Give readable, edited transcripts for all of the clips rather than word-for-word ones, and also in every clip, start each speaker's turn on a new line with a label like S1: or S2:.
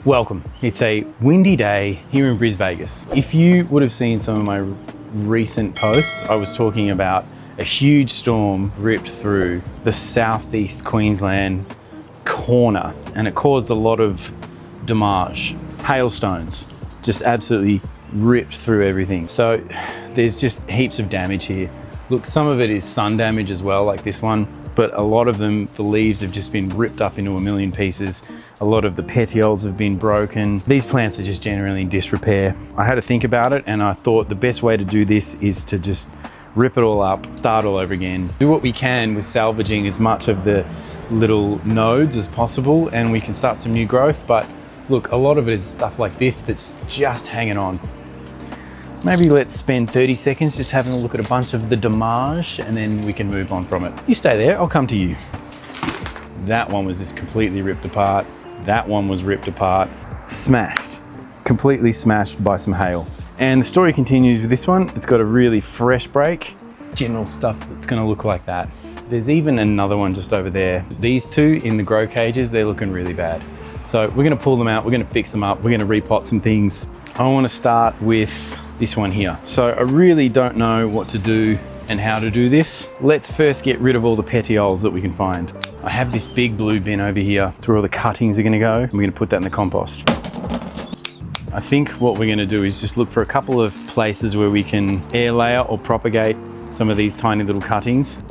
S1: Welcome. It's a windy day here in Brisbane. If you would have seen some of my recent posts, I was talking about a huge storm ripped through the southeast Queensland corner, and it caused a lot of damage. Hailstones just absolutely ripped through everything. So there's just heaps of damage here. Look, some of it is sun damage as well, like this one, but a lot of them, the leaves have just been ripped up into a million pieces. A lot of the petioles have been broken. These plants are just generally in disrepair. I had to think about it, and I thought the best way to do this is to just rip it all up, start all over again. Do what we can with salvaging as much of the little nodes as possible, and we can start some new growth. But look, a lot of it is stuff like this that's just hanging on. Maybe let's spend 30 seconds just having a look at a bunch of the damage, and then we can move on from it. You stay there, I'll come to you. That one was just completely ripped apart. That one was ripped apart. Smashed, completely smashed by some hail. And the story continues with this one. It's got a really fresh break. General stuff that's gonna look like that. There's even another one just over there. These two in the grow cages, they're looking really bad. So we're gonna pull them out, we're gonna fix them up, we're gonna repot some things. I wanna start with this one here. So I really don't know what to do and how to do this. Let's first get rid of all the petioles that we can find. I have this big blue bin over here. It's where all the cuttings are gonna go. And we're gonna put that in the compost. I think what we're gonna do is just look for a couple of places where we can air layer or propagate some of these tiny little cuttings.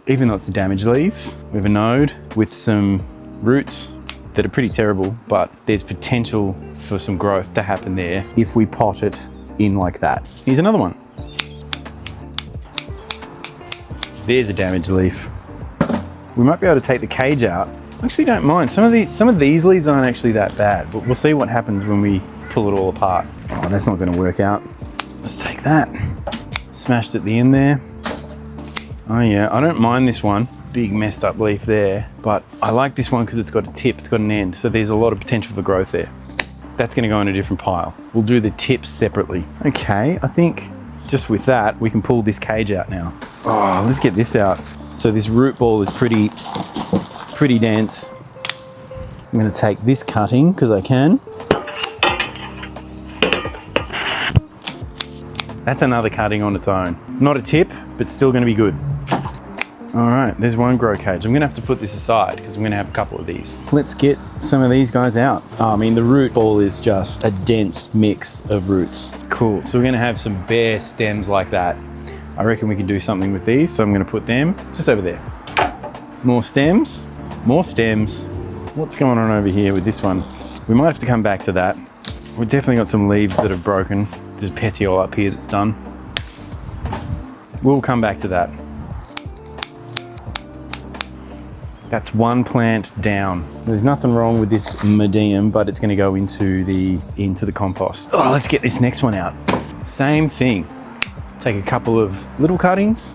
S1: Even though it's a damaged leaf, we have a node with some roots that are pretty terrible, but there's potential for some growth to happen there if we pot it in like that. Here's another one. There's a damaged leaf. We might be able to take the cage out. I actually don't mind. Some of these leaves aren't actually that bad, but we'll see what happens when we pull it all apart. Oh, that's not gonna work out. Let's take that. Smashed at the end there. Oh yeah, I don't mind this one. Big messed up leaf there, but I like this one because it's got a tip, it's got an end, so there's a lot of potential for growth there. That's gonna go in a different pile. We'll do the tips separately. Okay, I think just with that, we can pull this cage out now. Oh, let's get this out. So this root ball is pretty dense. I'm gonna take this cutting, because I can. That's another cutting on its own. Not a tip, but still gonna be good. All right, there's one grow cage. I'm gonna have to put this aside because I'm gonna have a couple of these. Let's get some of these guys out. Oh, I mean, the root ball is just a dense mix of roots. Cool, so we're gonna have some bare stems like that. I reckon we can do something with these, so I'm gonna put them just over there. More stems, more stems. What's going on over here with this one? We might have to come back to that. We've definitely got some leaves that have broken. There's a petiole up here that's done. We'll come back to that. That's one plant down. There's nothing wrong with this medium, but it's gonna go into the compost. Oh, let's get this next one out. Same thing. Take a couple of little cuttings.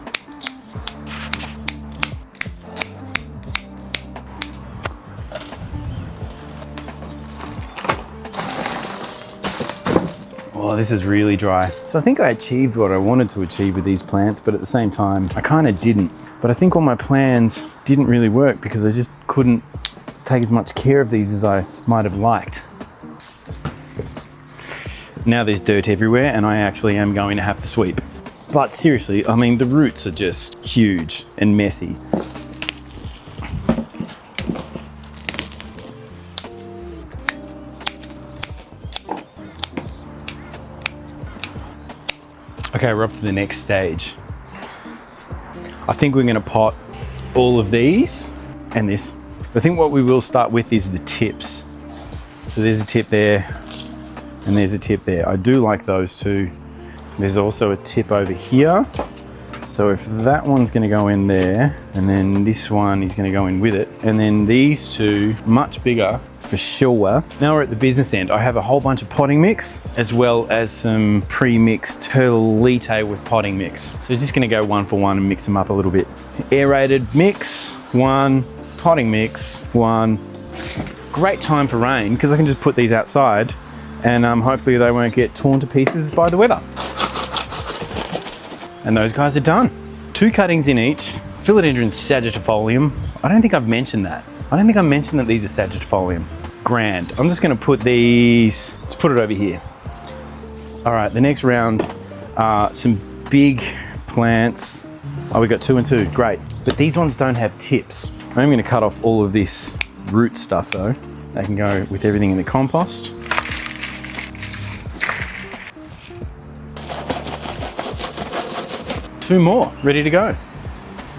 S1: Oh, this is really dry. So I think I achieved what I wanted to achieve with these plants, but at the same time, I kind of didn't. But I think all my plans didn't really work because I just couldn't take as much care of these as I might have liked. Now there's dirt everywhere and I actually am going to have to sweep. But seriously, I mean, the roots are just huge and messy. Okay, we're up to the next stage. I think we're gonna pot all of these and this. I think what we will start with is the tips. So there's a tip there and there's a tip there. I do like those two. There's also a tip over here. So if that one's gonna go in there, and then this one is gonna go in with it, and then these two, much bigger for sure. Now we're at the business end. I have a whole bunch of potting mix, as well as some pre-mixed turtlite with potting mix. So just gonna go one for one and mix them up a little bit. Aerated mix, one, potting mix, one. Great time for rain, because I can just put these outside, and hopefully they won't get torn to pieces by the weather. And those guys are done. 2 cuttings in each. Philodendron Saggitifolium. I don't think I've mentioned that. I don't think I mentioned that these are Saggitifolium. grand. I'm just gonna put these, let's put it over here. All right, the next round are some big plants. Oh, we got 2 and 2, great. But these ones don't have tips. I'm gonna cut off all of this root stuff though. They can go with everything in the compost. Two more, ready to go.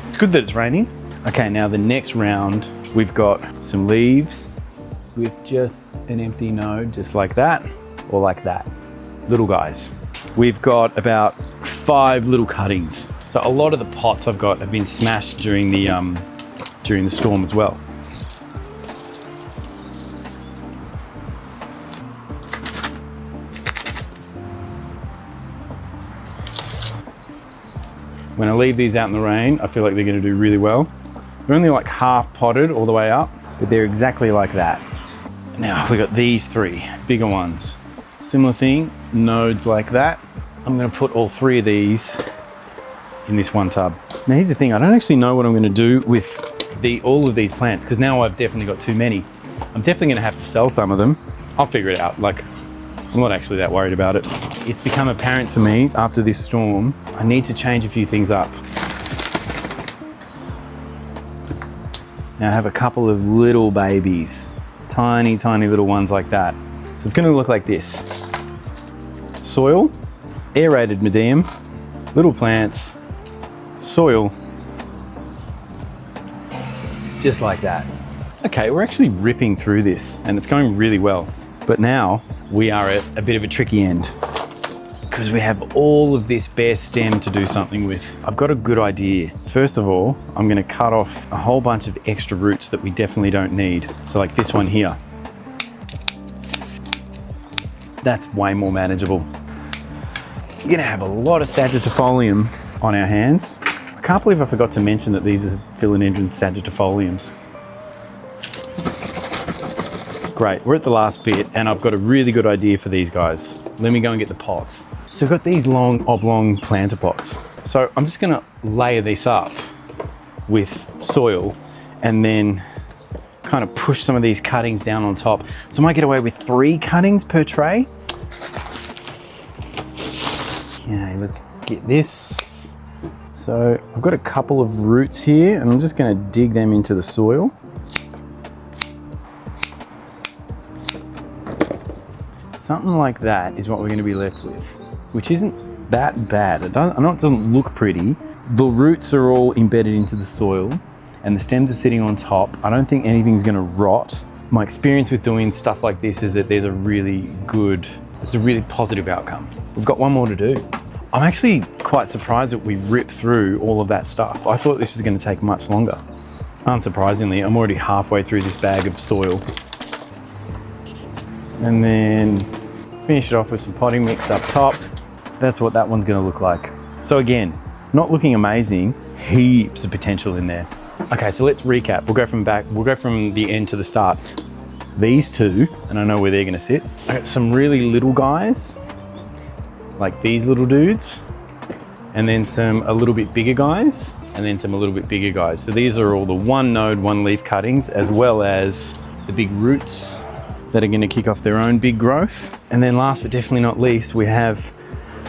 S1: It's good that it's raining. Okay, now the next round, we've got some leaves with just an empty node, just like that, or like that. Little guys. We've got about 5 little cuttings. So a lot of the pots I've got have been smashed during the storm as well. When I leave these out in the rain, I feel like they're going to do really well. They're only like half potted all the way up, but they're exactly like that. Now we got these 3 bigger ones. Similar thing, nodes like that. I'm going to put all 3 of these in this one tub. Now here's the thing, I don't actually know what I'm going to do with all of these plants, because now I've definitely got too many. I'm definitely going to have to sell some of them. I'll figure it out. Like, I'm not actually that worried about it. It's become apparent to me after this storm, I need to change a few things up. Now I have a couple of little babies, tiny, tiny little ones like that. So it's going to look like this. Soil, aerated medium, little plants, soil, just like that. Okay, we're actually ripping through this and it's going really well. But now we are at a bit of a tricky end because we have all of this bare stem to do something with. I've got a good idea. First of all, I'm going to cut off a whole bunch of extra roots that we definitely don't need. So like this one here. That's way more manageable. We're going to have a lot of Saggitifolium on our hands. I can't believe I forgot to mention that these are Philodendron Saggitifoliums. Great, we're at the last bit and I've got a really good idea for these guys. Let me go and get the pots. So I've got these long oblong planter pots. So I'm just gonna layer this up with soil and then kind of push some of these cuttings down on top. So I might get away with 3 cuttings per tray. Okay, let's get this. So I've got a couple of roots here and I'm just gonna dig them into the soil. Something like that is what we're going to be left with, which isn't that bad. I know it doesn't look pretty. The roots are all embedded into the soil and the stems are sitting on top. I don't think anything's going to rot. My experience with doing stuff like this is that there's a really positive outcome. We've got one more to do. I'm actually quite surprised that we ripped through all of that stuff. I thought this was going to take much longer. Unsurprisingly, I'm already halfway through this bag of soil. And then finish it off with some potting mix up top. So that's what that one's gonna look like. So again, not looking amazing, heaps of potential in there. Okay, so let's recap. We'll go from the end to the start. These 2, and I know where they're gonna sit. I got some really little guys, like these little dudes, and then some a little bit bigger guys, and then some a little bit bigger guys. So these are all the 1 node, 1 leaf cuttings, as well as the big roots that are going to kick off their own big growth. And then last but definitely not least, we have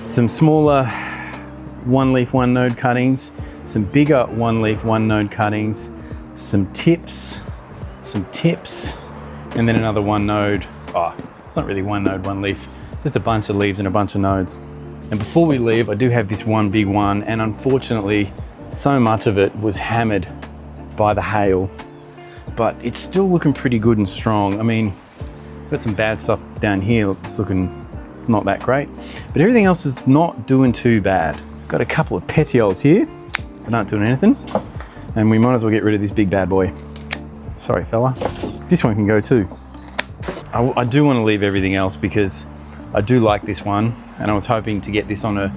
S1: some smaller 1 leaf, 1 node cuttings, some bigger 1 leaf, 1 node cuttings, some tips, and then another 1 node. Oh, it's not really 1 node, 1 leaf, just a bunch of leaves and a bunch of nodes. And before we leave, I do have this one big one, and unfortunately, so much of it was hammered by the hail, but it's still looking pretty good and strong. I mean, got some bad stuff down here, it's looking not that great, but everything else is not doing too bad. Got a couple of petioles here that aren't doing anything, and we might as well get rid of this big bad boy. Sorry fella, this one can go too. I do want to leave everything else because I do like this one, and I was hoping to get this on a,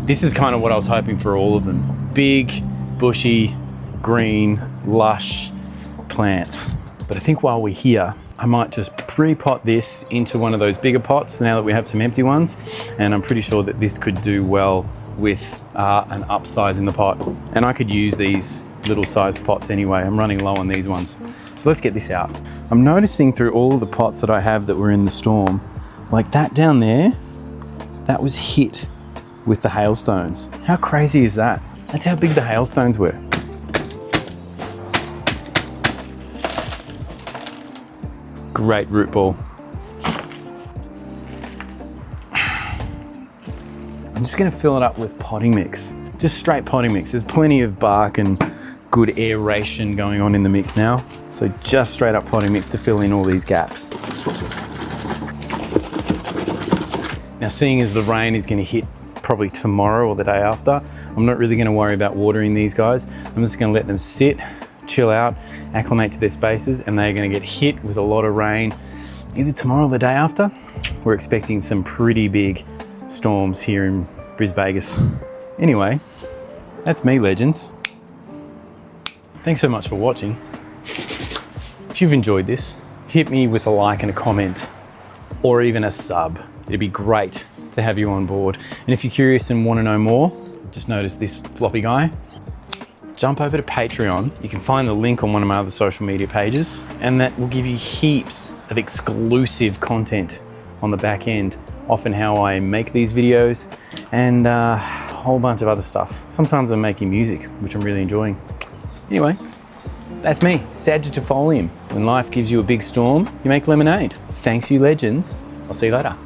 S1: this is kind of what I was hoping for all of them. Big, bushy, green, lush plants. But I think while we're here, I might just pre-pot this into one of those bigger pots now that we have some empty ones. And I'm pretty sure that this could do well with an upsize in the pot. And I could use these little sized pots anyway. I'm running low on these ones. So let's get this out. I'm noticing through all of the pots that I have that were in the storm, like that down there, that was hit with the hailstones. How crazy is that? That's how big the hailstones were. Great root ball. I'm just gonna fill it up with potting mix. Just straight potting mix. There's plenty of bark and good aeration going on in the mix now. So just straight up potting mix to fill in all these gaps. Now, seeing as the rain is gonna hit probably tomorrow or the day after, I'm not really gonna worry about watering these guys. I'm just gonna let them sit, chill out, acclimate to their spaces, and they're gonna get hit with a lot of rain either tomorrow or the day after. We're expecting some pretty big storms here in Brisbane Vegas. Anyway, that's me, legends. Thanks so much for watching. If you've enjoyed this, hit me with a like and a comment, or even a sub. It'd be great to have you on board. And if you're curious and want to know more, just notice this floppy guy, jump over to Patreon. You can find the link on one of my other social media pages, and that will give you heaps of exclusive content on the back end, often how I make these videos, and a whole bunch of other stuff. Sometimes I'm making music, which I'm really enjoying. Anyway, that's me, Saggitifolium. When life gives you a big storm, you make lemonade. Thanks, you legends. I'll see you later.